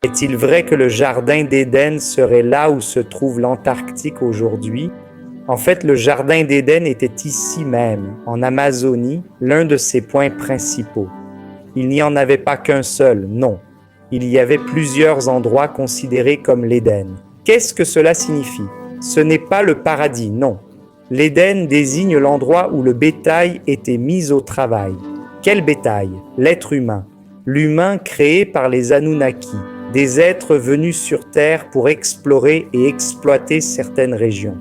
Est-il vrai que le jardin d'Éden serait là où se trouve l'Antarctique aujourd'hui? En fait, le jardin d'Éden était ici même, en Amazonie, l'un de ses points principaux. Il n'y en avait pas qu'un seul, non. Il y avait plusieurs endroits considérés comme l'Éden. Qu'est-ce que cela signifie? Ce n'est pas le paradis, non. L'Éden désigne l'endroit où le bétail était mis au travail. Quel bétail? L'être humain. L'humain créé par les Anunnaki, des êtres venus sur Terre pour explorer et exploiter certaines régions.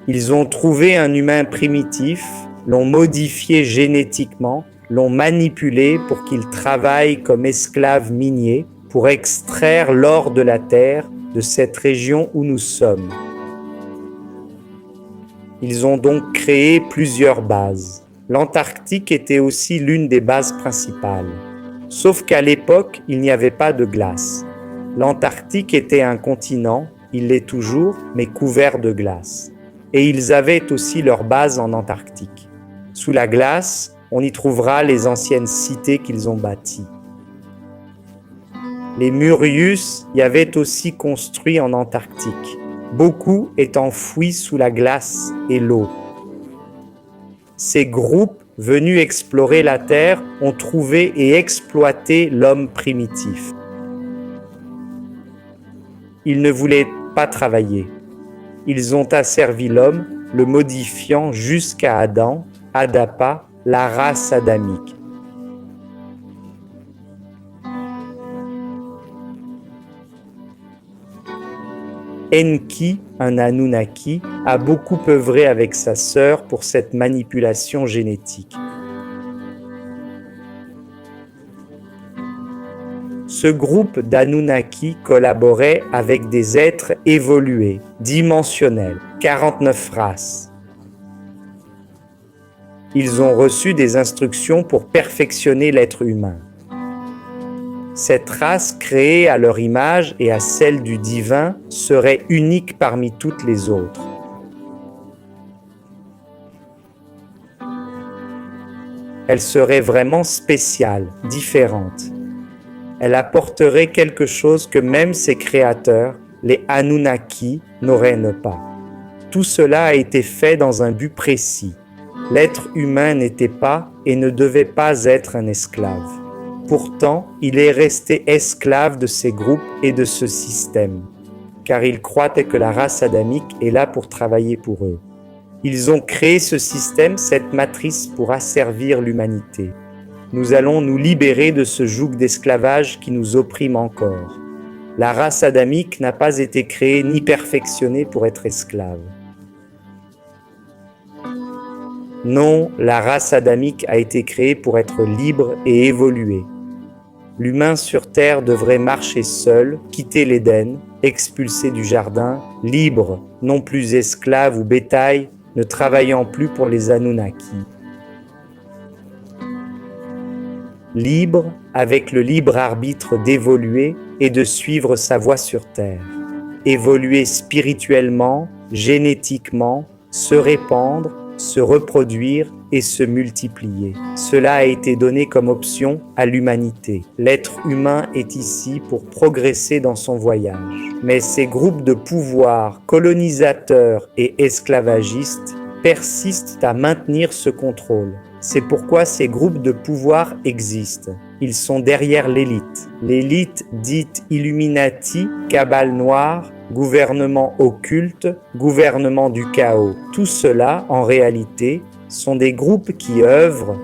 Ils ont trouvé un humain primitif, l'ont modifié génétiquement, l'ont manipulé pour qu'il travaille comme esclave minier pour extraire l'or de la terre de cette région où nous sommes. Ils ont donc créé plusieurs bases. L'Antarctique était aussi l'une des bases principales. Sauf qu'à l'époque, il n'y avait pas de glace. L'Antarctique était un continent, il l'est toujours, mais couvert de glace. Et ils avaient aussi leur base en Antarctique. Sous la glace, on y trouvera les anciennes cités qu'ils ont bâties. Les Murius y avaient aussi construit en Antarctique. Beaucoup est enfoui sous la glace et l'eau. Ces groupes venus explorer la Terre ont trouvé et exploité l'homme primitif. Ils ne voulaient pas travailler. Ils ont asservi l'homme, le modifiant jusqu'à Adam, Adapa, la race adamique. Enki, un Anunnaki, a beaucoup œuvré avec sa sœur pour cette manipulation génétique. Ce groupe d'Anunnaki collaborait avec des êtres évolués, dimensionnels, 49 races. Ils ont reçu des instructions pour perfectionner l'être humain. Cette race créée à leur image et à celle du divin serait unique parmi toutes les autres. Elle serait vraiment spéciale, différente. Elle apporterait quelque chose que même ses créateurs, les Anunnaki, n'auraient pas. Tout cela a été fait dans un but précis. L'être humain n'était pas et ne devait pas être un esclave. Pourtant, il est resté esclave de ces groupes et de ce système, car il croyait que la race adamique est là pour travailler pour eux. Ils ont créé ce système, cette matrice pour asservir l'humanité. Nous allons nous libérer de ce joug d'esclavage qui nous opprime encore. La race adamique n'a pas été créée ni perfectionnée pour être esclave. Non, la race adamique a été créée pour être libre et évoluer. L'humain sur Terre devrait marcher seul, quitter l'Éden, expulsé du jardin, libre, non plus esclave ou bétail, ne travaillant plus pour les Anunnaki. Libre, avec le libre arbitre d'évoluer et de suivre sa voie sur Terre. Évoluer spirituellement, génétiquement, se répandre, se reproduire et se multiplier. Cela a été donné comme option à l'humanité. L'être humain est ici pour progresser dans son voyage. Mais ces groupes de pouvoir colonisateurs et esclavagistes persistent à maintenir ce contrôle. C'est pourquoi ces groupes de pouvoir existent. Ils sont derrière l'élite. L'élite dite Illuminati, cabale noire, gouvernement occulte, gouvernement du chaos. Tout cela, en réalité, sont des groupes qui œuvrent